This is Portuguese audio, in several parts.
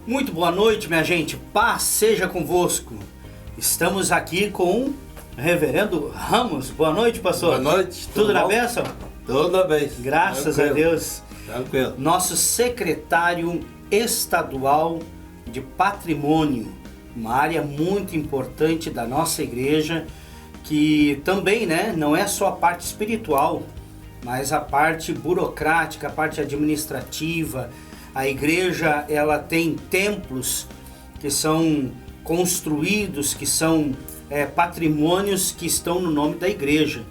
Muito boa noite, minha gente. Paz seja convosco. Estamos aqui com o Reverendo Ramos. Boa noite, pastor. Boa noite. Tudo na bênção? Tudo bem. Graças a Deus. Tranquilo. Nosso secretário estadual de patrimônio, uma área muito importante da nossa igreja, que também, não é só a parte espiritual, mas a parte burocrática, a parte administrativa. A igreja, ela tem templos que são construídos, que são patrimônios que estão no nome da igreja.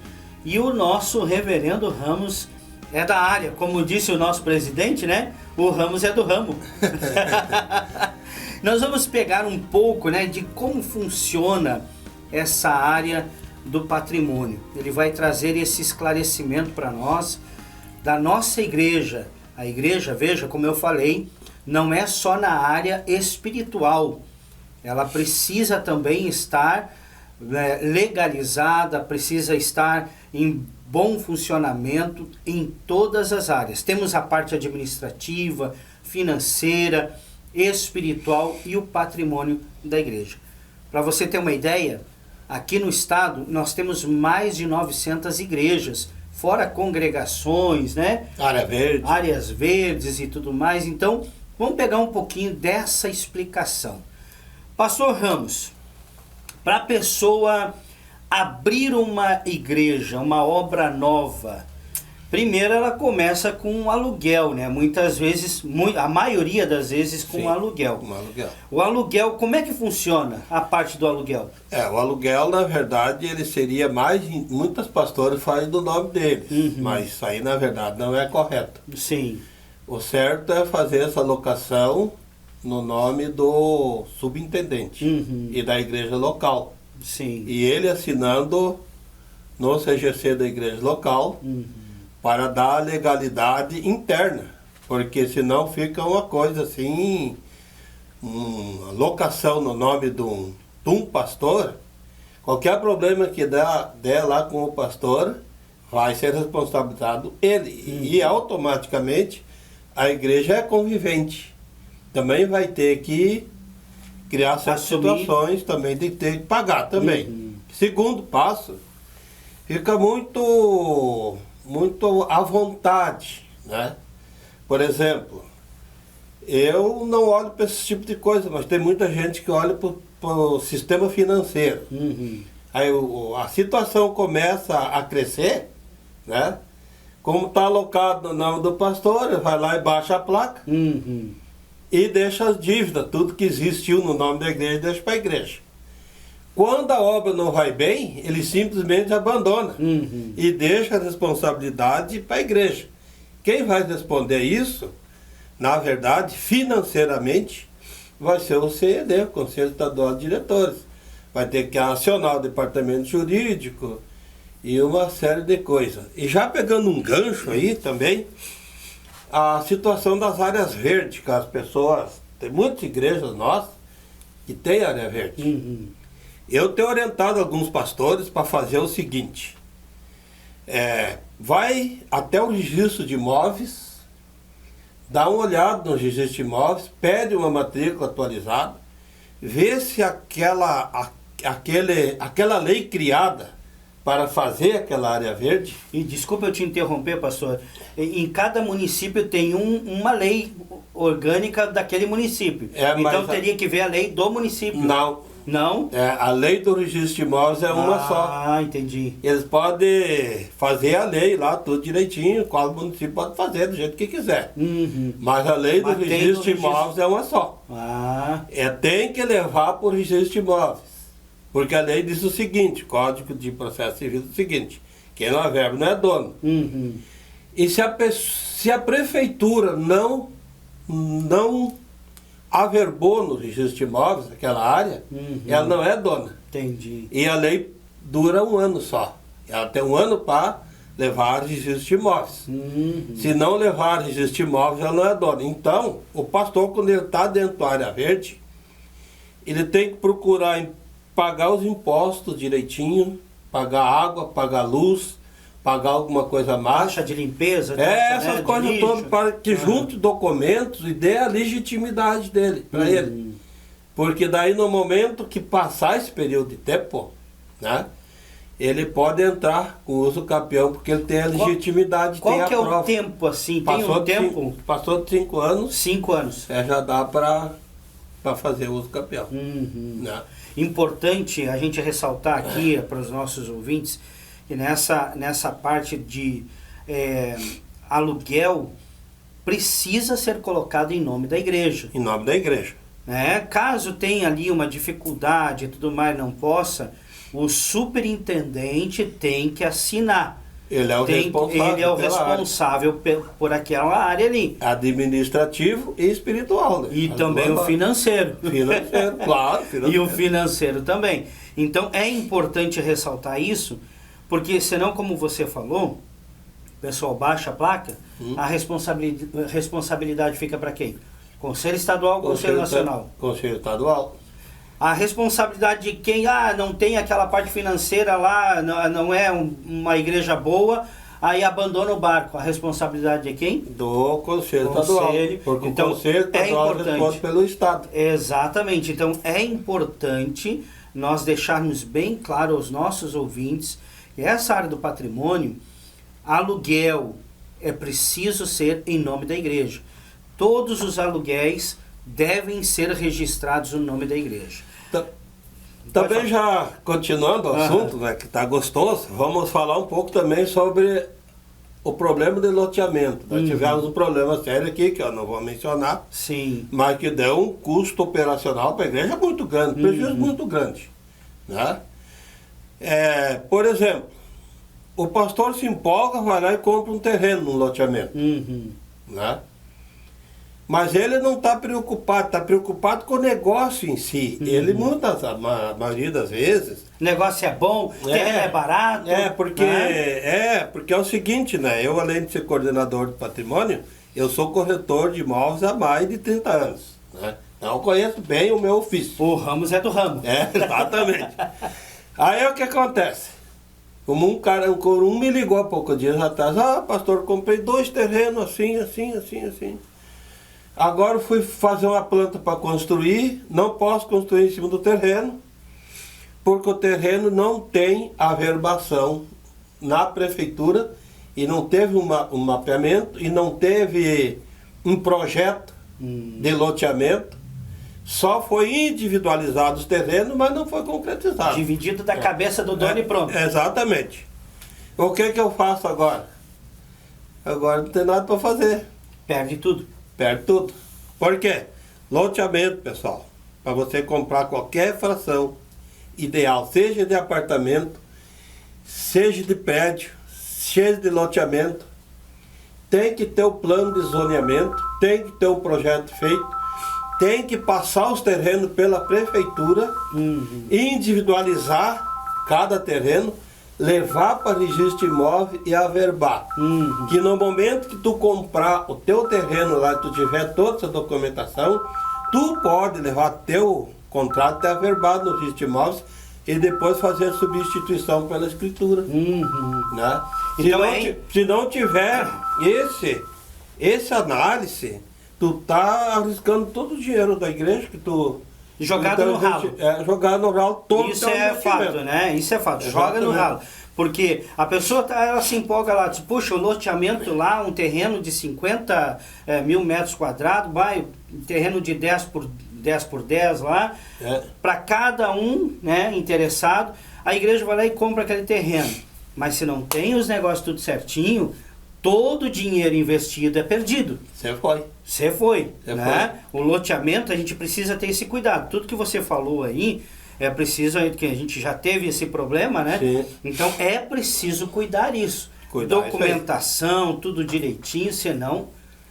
E o nosso reverendo Ramos é da área. Como disse o nosso presidente, o Ramos é do ramo. Nós vamos pegar um pouco, de como funciona essa área do patrimônio. Ele vai trazer esse esclarecimento para nós, da nossa igreja. A igreja, veja, como eu falei, não é só na área espiritual. Ela precisa também estar legalizada, precisa estar em bom funcionamento em todas as áreas. Temos a parte administrativa, financeira, espiritual e o patrimônio da igreja. Para você ter uma ideia, aqui no estado nós temos mais de 900 igrejas, fora congregações, áreas verdes e tudo mais. Então, vamos pegar um pouquinho dessa explicação. Pastor Ramos, para a pessoa abrir uma igreja, uma obra nova, primeiro ela começa com um aluguel, Muitas vezes, a maioria das vezes com um aluguel. Um aluguel. O aluguel, como é que funciona a parte do aluguel? O aluguel, na verdade, ele seria muitos pastores fazem do nome deles, mas isso aí, na verdade, não é correto. Sim. O certo é fazer essa locação no nome do subintendente e da igreja local. Sim. E ele assinando no CGC da igreja local, para dar legalidade interna, porque senão fica uma coisa assim, uma locação no nome de um pastor, qualquer problema que der lá com o pastor, vai ser responsabilizado ele, e automaticamente a igreja é convivente, também vai ter que criar certas situações, também tem que ter que pagar também. Segundo passo, fica muito à vontade, Por exemplo, eu não olho para esse tipo de coisa, mas tem muita gente que olha para o sistema financeiro. Aí a situação começa a crescer, Como está alocado no nome do pastor, vai lá e baixa a placa e deixa as dívidas, tudo que existiu no nome da igreja, deixa para a igreja. Quando a obra não vai bem, ele simplesmente abandona e deixa a responsabilidade para a igreja. Quem vai responder isso, na verdade, financeiramente, vai ser o CED, o Conselho Estadual de Diretores. Vai ter que acionar o departamento jurídico e uma série de coisas. E já pegando um gancho aí também, a situação das áreas verdes, que as pessoas, tem muitas igrejas nossas que têm área verde. Eu tenho orientado alguns pastores para fazer o seguinte, vai até o registro de imóveis, dá uma olhada no registro de imóveis, pede uma matrícula atualizada, vê se aquela lei criada para fazer aquela área verde. E desculpa eu te interromper, pastor, em cada município tem uma lei orgânica daquele município, então teria que ver a lei do município. Não? A lei do registro de imóveis é uma só. Ah, entendi. Eles podem fazer a lei lá, tudo direitinho, qual município pode fazer do jeito que quiser. Mas a lei do registro de imóveis é uma só. Tem que levar para o registro de imóveis. Porque a lei diz o seguinte, Código de Processo Civil diz o seguinte, quem não é verbo não é dono. E se a prefeitura não averbou no registro de imóveis, aquela área, ela não é dona. Entendi. E a lei dura 1 ano só. Ela tem 1 ano para levar registro de imóveis. Se não levar registro de imóveis, ela não é dona. Então, o pastor, quando ele está dentro da área verde, ele tem que procurar pagar os impostos direitinho, pagar água, pagar luz, pagar alguma coisa a mais. Taxa de limpeza. Essas né, coisas todas, para que junte documentos e dê a legitimidade dele, para ele. Porque daí no momento que passar esse período de tempo, né, ele pode entrar com o uso capião, porque ele tem a legitimidade, tem a Qual que é prova. o tempo assim? Passou Tem um tempo? Passou de 5 anos. 5 anos. Já dá para fazer uso capião. Né? Importante a gente ressaltar aqui para os nossos ouvintes que nessa parte de aluguel precisa ser colocado em nome da igreja. Em nome da igreja. Caso tenha ali uma dificuldade e tudo mais, não possa, o superintendente tem que assinar. Ele é o responsável. Ele é o responsável por aquela área ali. Administrativo e espiritual. Né? E também o financeiro. Financeiro, claro. Financeiro. E o financeiro também. Então é importante ressaltar isso, porque senão, como você falou, o pessoal baixa a placa, a responsabilidade fica para quem? Conselho Estadual, Conselho Nacional. Conselho Estadual. A responsabilidade de quem, não tem aquela parte financeira lá, não é uma igreja boa, aí abandona o barco. A responsabilidade de quem? Do Conselho Estadual. Porque então, o Conselho Estadual responde pelo Estado. Exatamente. Então é importante nós deixarmos bem claro aos nossos ouvintes que essa área do patrimônio, aluguel, é preciso ser em nome da igreja. Todos os aluguéis devem ser registrados no nome da igreja. Também já continuando o assunto, né, que está gostoso, vamos falar um pouco também sobre o problema de loteamento. Nós tivemos um problema sério aqui, que eu não vou mencionar, sim, mas que deu um custo operacional para a igreja muito grande, prejuízo muito grande. Né? Por exemplo, o pastor se empolga, vai lá e compra um terreno no loteamento. Né? Mas ele não está preocupado com o negócio em si. Ele, a maioria das vezes... O negócio é bom, o terreno é barato. Porque é o seguinte, né? Eu, além de ser coordenador de patrimônio, eu sou corretor de imóveis há mais de 30 anos. Né? Então eu conheço bem o meu ofício. O ramo é do ramo. Exatamente. Aí o que acontece? Um me ligou há poucos dias atrás. Pastor, comprei 2 terrenos assim. Agora fui fazer uma planta para construir, não posso construir em cima do terreno, porque o terreno não tem averbação na prefeitura e não teve um mapeamento e não teve um projeto de loteamento. Só foi individualizado os terrenos, mas não foi concretizado. Dividido da cabeça do dono e pronto. Exatamente. O que eu faço agora? Agora não tem nada para fazer. Perde tudo. Perde tudo. Por quê? Loteamento, pessoal. Para você comprar qualquer fração ideal, seja de apartamento, seja de prédio, seja de loteamento, tem que ter o plano de zoneamento, tem que ter o projeto feito, tem que passar os terrenos pela prefeitura, individualizar cada terreno, levar para registro imóvel e averbar. Que no momento que tu comprar o teu terreno lá, tu tiver toda essa documentação, tu pode levar teu contrato até averbado no registro imóvel e depois fazer a substituição pela escritura. Né? Então, se não tiver esse análise, tu tá arriscando todo o dinheiro da igreja que tu... Jogado no ralo. Jogar no ralo todo. Isso é fato, né? Isso é fato. Joga no ralo. Porque a pessoa ela se empolga lá, diz, puxa, o loteamento lá, um terreno de 50 mil metros quadrados, um terreno de 10 por 10 lá, para cada um, né, interessado, a igreja vai lá e compra aquele terreno. Mas se não tem os negócios tudo certinho, todo o dinheiro investido é perdido. Você foi. Né? O loteamento, a gente precisa ter esse cuidado. Tudo que você falou aí, é preciso, que a gente já teve esse problema, né? Sim. Então é preciso cuidar isso. Documentação, tudo direitinho, senão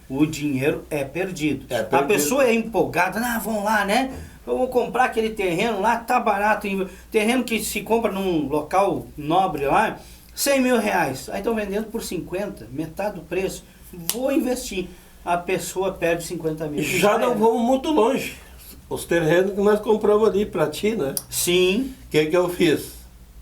o dinheiro é perdido. A pessoa é empolgada, vamos lá, né? Eu vou comprar aquele terreno lá, tá barato. Terreno que se compra num local nobre lá, 100 mil reais. Aí estão vendendo por 50, metade do preço. Vou investir. A pessoa perde 50 mil. Já não vamos muito longe. Os terrenos que nós compramos ali para ti, né? Sim. O que eu fiz?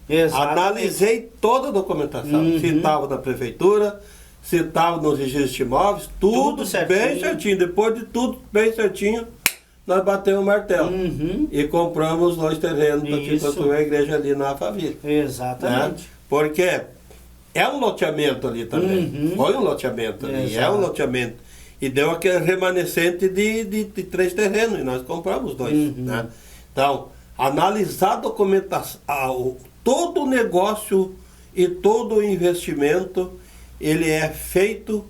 Exatamente. Analisei toda a documentação. Se estava na prefeitura, se estava nos registros de imóveis, tudo bem certinho. Depois de tudo bem certinho, nós batemos o martelo. E compramos 2 terrenos para construir a igreja ali na Alphaville. Exatamente. Né? Porque é um loteamento ali também. Foi um loteamento ali. Exato. É um loteamento. E deu aquele remanescente de 3 terrenos. E nós compramos 2. Né? Então, analisar a documentação, todo o negócio e todo o investimento, ele é feito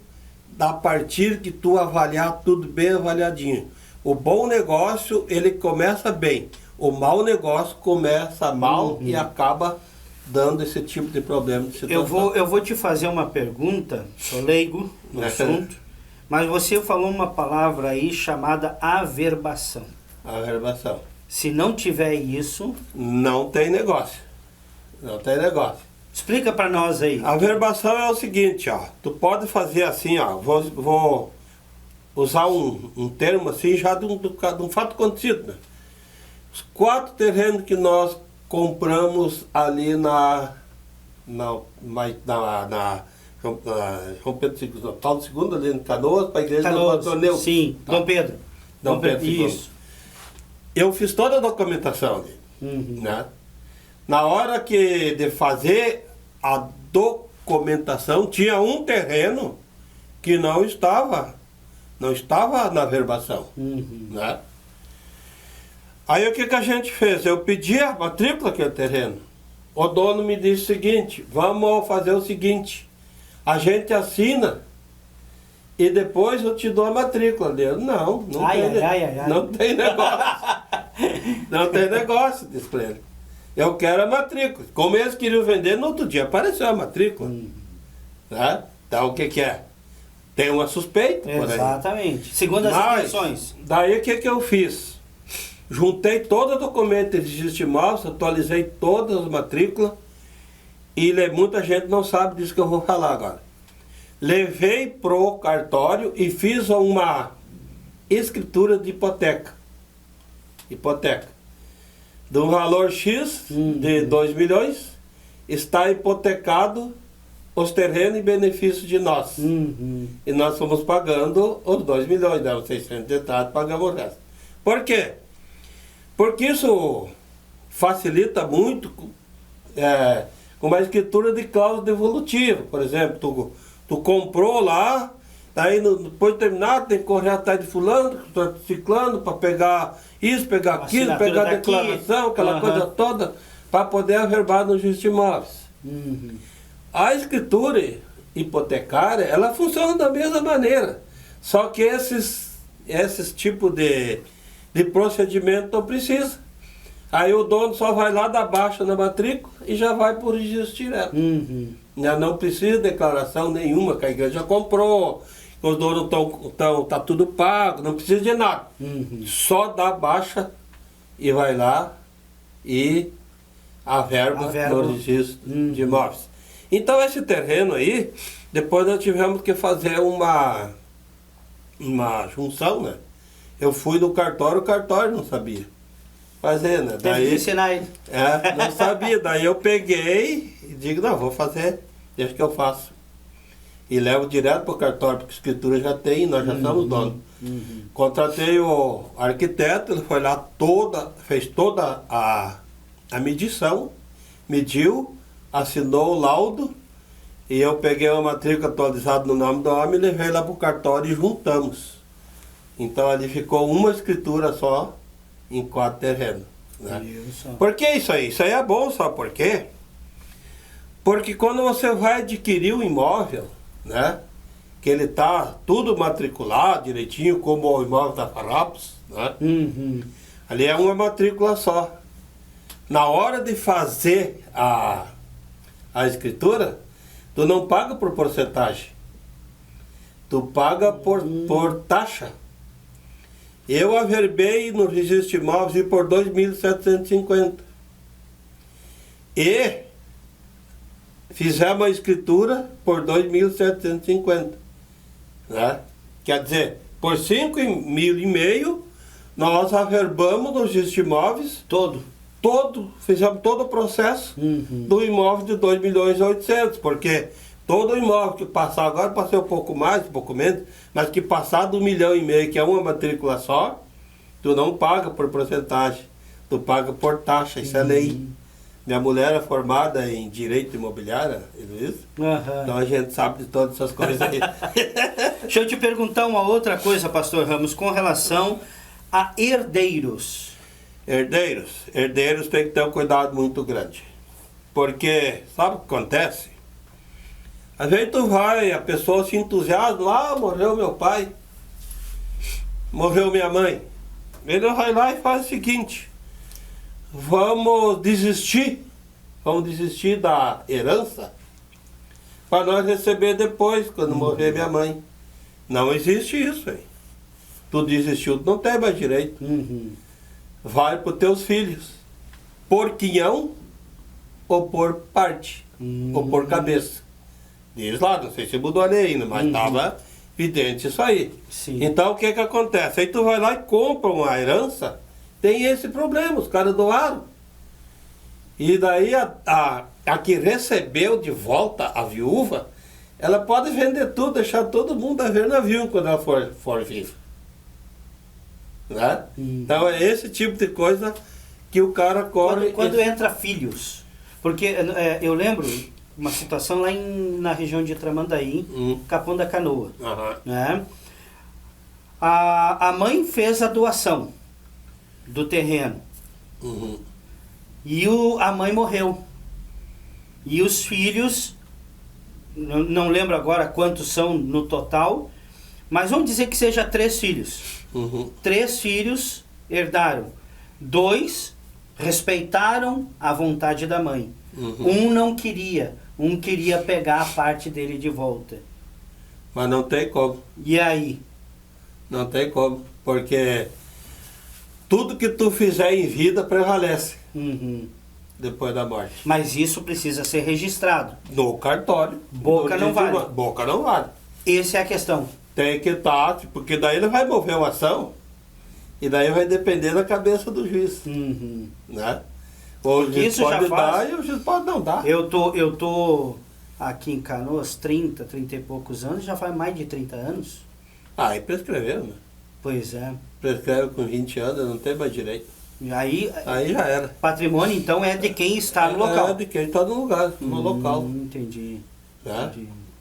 a partir de tu avaliar tudo bem avaliadinho. O bom negócio, ele começa bem. O mau negócio começa mal e acaba dando esse tipo de problema. De situação. Eu vou te fazer uma pergunta, sou leigo no assunto, mas você falou uma palavra aí chamada averbação. Averbação. Se não tiver isso... Não tem negócio. Não tem negócio. Explica para nós aí. A averbação é o seguinte, ó. Tu pode fazer assim, ó. Vou usar um termo assim já de um fato acontecido, né? Os 4 terrenos que nós compramos ali na João Pedro II, Paulo II, ali em Canoas, para a igreja do Antônio. Sim, tá. Dom Pedro. Isso. Eu fiz toda a documentação ali, né? Na hora de fazer a documentação, tinha um terreno que não estava na averbação, né? Aí o que a gente fez? Eu pedi a matrícula daquele terreno. O dono me disse o seguinte: vamos fazer o seguinte, a gente assina e depois eu te dou a matrícula. Eu, não tem negócio. Não tem negócio, disse para ele. Eu quero a matrícula. Como eles queriam vender, no outro dia apareceu a matrícula. Né? Então o que é? Tem uma suspeita. Exatamente. Segundo as intenções. Daí o que eu fiz? Juntei todo o documento de registro de imóveis, atualizei todas as matrículas e muita gente não sabe disso que eu vou falar agora. Levei pro cartório e fiz uma escritura de hipoteca. De um valor X de 2 milhões, está hipotecado os terrenos em benefício de nós. E nós fomos pagando os 2 milhões, né? Os 600 de entrada, pagamos o resto. Por quê? Porque isso facilita muito com uma escritura de cláusula devolutiva. Por exemplo, tu comprou lá, daí depois de terminar tem que correr atrás de fulano, ciclano, para pegar isso, pegar aquilo, pegar a declaração, aquela coisa toda, para poder averbar no registro de imóveis. A escritura hipotecária, ela funciona da mesma maneira, só que esses tipos de procedimento não precisa. Aí o dono só vai lá, dá baixa na matrícula e já vai por registro direto. Não precisa de declaração nenhuma, que a igreja comprou, que os donos tá tudo pago, não precisa de nada. Só dá baixa e vai lá e averba no registro de imóveis. Então esse terreno aí, depois nós tivemos que fazer uma junção, né? Eu fui no cartório, o cartório não sabia fazer, né? Teve que ensinar ele. Não sabia. Daí eu peguei e digo, não, vou fazer, deixa que eu faço. E levo direto para o cartório, porque a escritura já tem, nós já somos donos. Contratei o arquiteto, ele foi lá fez toda a medição, mediu, assinou o laudo, e eu peguei uma matrícula atualizada no nome do homem, levei lá para o cartório e juntamos. Então ali ficou uma escritura só em 4 terrenos. Né? Por que isso aí? Isso aí é bom, sabe por quê? Porque quando você vai adquirir o imóvel, né, que ele está tudo matriculado direitinho, como o imóvel da Farrapos, né? Ali é uma matrícula só. Na hora de fazer a escritura, tu não paga por porcentagem, tu paga por taxa. Eu averbei no registro de imóveis por 2.750. E fizemos a escritura por 2.750. Né? Quer dizer, por 5,5 mil nós averbamos no registro de imóveis fizemos todo o processo do imóvel de 2.800.000, porque todo imóvel que passar, agora passei um pouco mais, um pouco menos, mas que passar do 1,5 milhão, que é uma matrícula só, tu não paga por porcentagem, tu paga por taxa, isso é lei. Minha mulher é formada em direito imobiliário, Luiz. Então a gente sabe de todas essas coisas aí. Deixa eu te perguntar uma outra coisa, pastor Ramos, com relação a herdeiros. Herdeiros tem que ter um cuidado muito grande. Porque, sabe o que acontece? Às vezes tu vai, a pessoa se entusiasma, lá morreu meu pai, morreu minha mãe. Ele vai lá e faz o seguinte: vamos desistir da herança para nós receber depois, quando morrer minha mãe. Não existe isso aí. Tu desistiu, tu não tem mais direito. Vai para os teus filhos, por quinhão ou por parte, ou por cabeça. Diz lá, não sei se mudou a lei ainda, mas estava evidente isso aí. Sim. Então o que acontece? Aí tu vai lá e compra uma herança, tem esse problema, os caras doaram. E daí a que recebeu de volta a viúva, ela pode vender tudo, deixar todo mundo a ver navio quando ela for viva. Né? Então é esse tipo de coisa que o cara corre. Quando entra filhos, porque eu lembro uma situação lá na região de Tramandaí, Capão da Canoa. Né? A mãe fez a doação do terreno. E a mãe morreu. E os filhos, não lembro agora quantos são no total, mas vamos dizer que seja 3 filhos. 3 filhos herdaram. 2 respeitaram a vontade da mãe. Um não queria. Um queria pegar a parte dele de volta. Mas não tem como. E aí? Não tem como. Porque tudo que tu fizer em vida prevalece. Depois da morte. Mas isso precisa ser registrado. No cartório. Boca não vale. Boca não vale. Essa é a questão. Tem que estar, porque daí ele vai mover uma ação e daí vai depender da cabeça do juiz. Né? O juiz Isso pode já faz... dar e o juiz pode não dar. Eu tô aqui em Canoas 30 e poucos anos, já faz mais de 30 anos. Aí prescreveu, né? Pois é. Prescreve com 20 anos, não tem mais direito. E aí já era. Patrimônio então é de quem está no local. É de quem está no lugar, no local. Entendi. Né?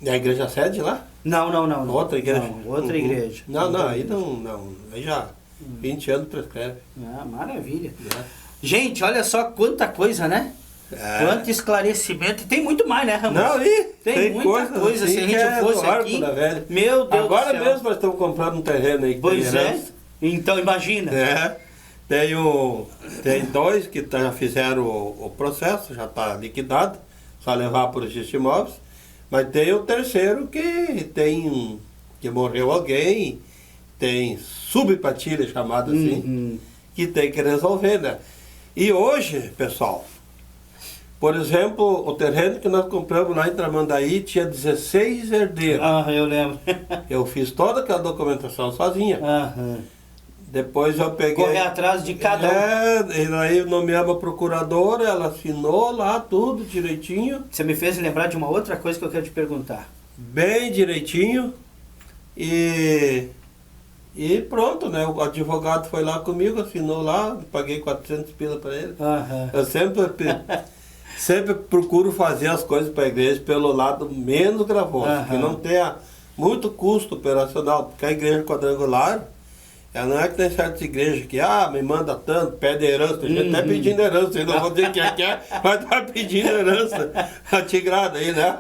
E a igreja sede lá? Não. Outra igreja? Não, outra igreja. Não, aí não. Aí já 20 anos prescreve. Ah, maravilha. Né? Gente, olha só quanta coisa, né? Quanto esclarecimento. E tem muito mais, né, Ramos? Não, tem muita coisa. Assim, se a gente fosse aqui... Meu Deus Agora do céu. mesmo nós estamos comprando um terreno aí. Pois é. Então imagina. Tem 2 que já fizeram o processo, já está liquidado. Só levar para o registro de imóveis. Mas tem o 3º que morreu alguém, tem subpartilha chamada assim, que tem que resolver, né? E hoje, pessoal, por exemplo, o terreno que nós compramos lá em Tramandaí tinha 16 herdeiros. Eu lembro. Eu fiz toda aquela documentação sozinha. Depois eu peguei... Correr atrás de cada um. E aí nomeamos a procuradora, ela assinou lá tudo direitinho. Você me fez lembrar de uma outra coisa que eu quero te perguntar. Bem direitinho. E pronto, né? O advogado foi lá comigo, assinou lá, paguei 400 pila para ele. Eu sempre procuro fazer as coisas para a igreja pelo lado menos gravoso, que não tenha muito custo operacional, porque a igreja quadrangular, ela não é que tem certas igrejas que, me manda tanto, pede herança, tem gente até pedindo herança, eu não vou dizer que mas tá pedindo herança, tigrada aí, né?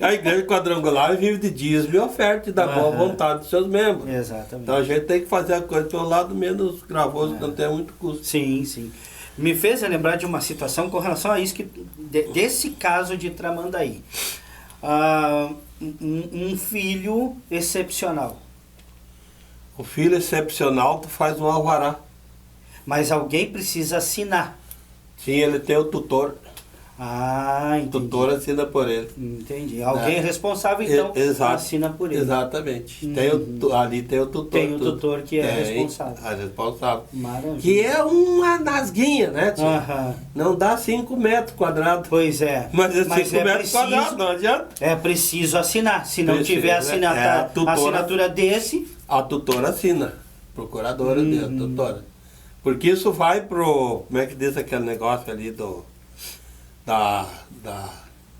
A igreja quadrangular vive de dízimo e oferta e da boa vontade dos seus membros. Exatamente. Então a gente tem que fazer a coisa pelo lado menos gravoso, que não tem muito custo. Sim. Me fez lembrar de uma situação com relação a isso, desse caso de Tramandaí. Um filho excepcional. O filho excepcional, tu faz um alvará. Mas alguém precisa assinar. Sim, ele tem o tutor. Ah, entendi. O tutor assina por ele. Entendi. Alguém responsável, então, assina por ele. Exatamente. Ali tem o tutor. Tem o tutor que é responsável. É responsável. Maravilha. Que é uma nasguinha, né, tio? Aham. Não dá 5 metros quadrados. Pois é. Mas é 5 metros preciso, quadrados, não adianta. É preciso assinar. Se não Precisa, tiver né? assinatura desse... A tutora assina. Procuradora dele, tutora. Porque isso vai pro... Como é que diz aquele negócio ali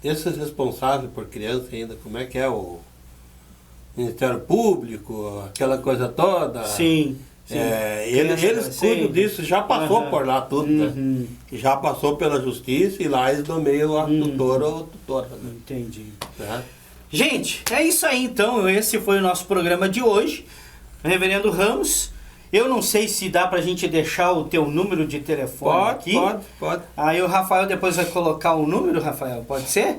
desses responsáveis por criança ainda, como é que é o Ministério Público, aquela coisa toda. Sim. Eles cuidam disso, já passou por lá tudo, né? Já passou pela justiça e lá eles nomeiam a tutora ou tutora. Né? Entendi. Né? Gente, é isso aí então. Esse foi o nosso programa de hoje. Reverendo Ramos, eu não sei se dá pra gente deixar o teu número de telefone aqui. Pode. Aí o Rafael depois vai colocar o número, Rafael, pode ser?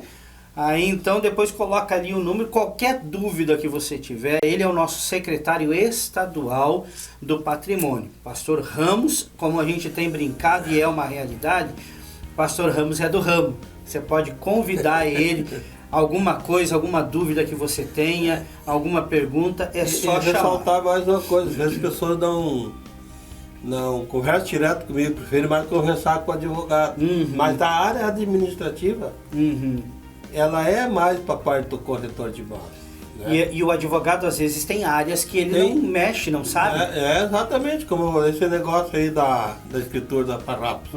Aí então depois coloca ali o número, qualquer dúvida que você tiver, ele é o nosso secretário estadual do patrimônio. Pastor Ramos, como a gente tem brincado e é uma realidade, Pastor Ramos é do ramo. Você pode convidar ele, alguma coisa, alguma dúvida que você tenha, alguma pergunta, é só chamar. Ressaltar mais uma coisa, às vezes as pessoas não conversam direto comigo, preferem mais conversar com o advogado. Mas da área administrativa, ela é mais para a parte do corretor de imóveis. Né? E o advogado, às vezes, tem áreas que ele não mexe, não sabe? Exatamente, como esse negócio aí da escritura da farrapos.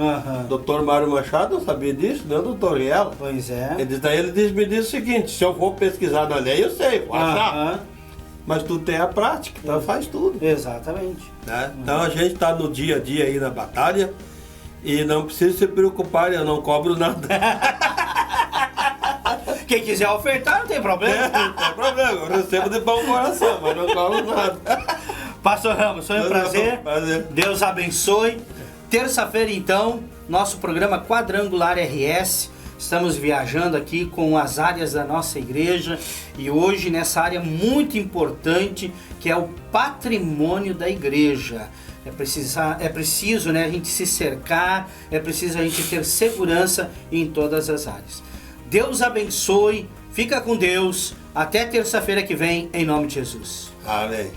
Doutor Mário Machado não sabia disso, nem o doutor Riela. Pois é. Ele me disse o seguinte, se eu for pesquisar na lei, eu sei, vou achar. Mas tu tem a prática, então faz tudo. Exatamente. Né? Então a gente está no dia a dia aí na batalha e não precisa se preocupar, eu não cobro nada. Quem quiser ofertar, não tem problema. Não tem problema, eu recebo de bom coração, mas não cobro nada. Pastor Ramos, foi um prazer. Prazer. Deus abençoe. Terça-feira, então, nosso programa Quadrangular RS. Estamos viajando aqui com as áreas da nossa igreja e hoje nessa área muito importante que é o patrimônio da igreja. É preciso, né, a gente se cercar, é preciso a gente ter segurança em todas as áreas. Deus abençoe, fica com Deus, até terça-feira que vem, em nome de Jesus. Amém.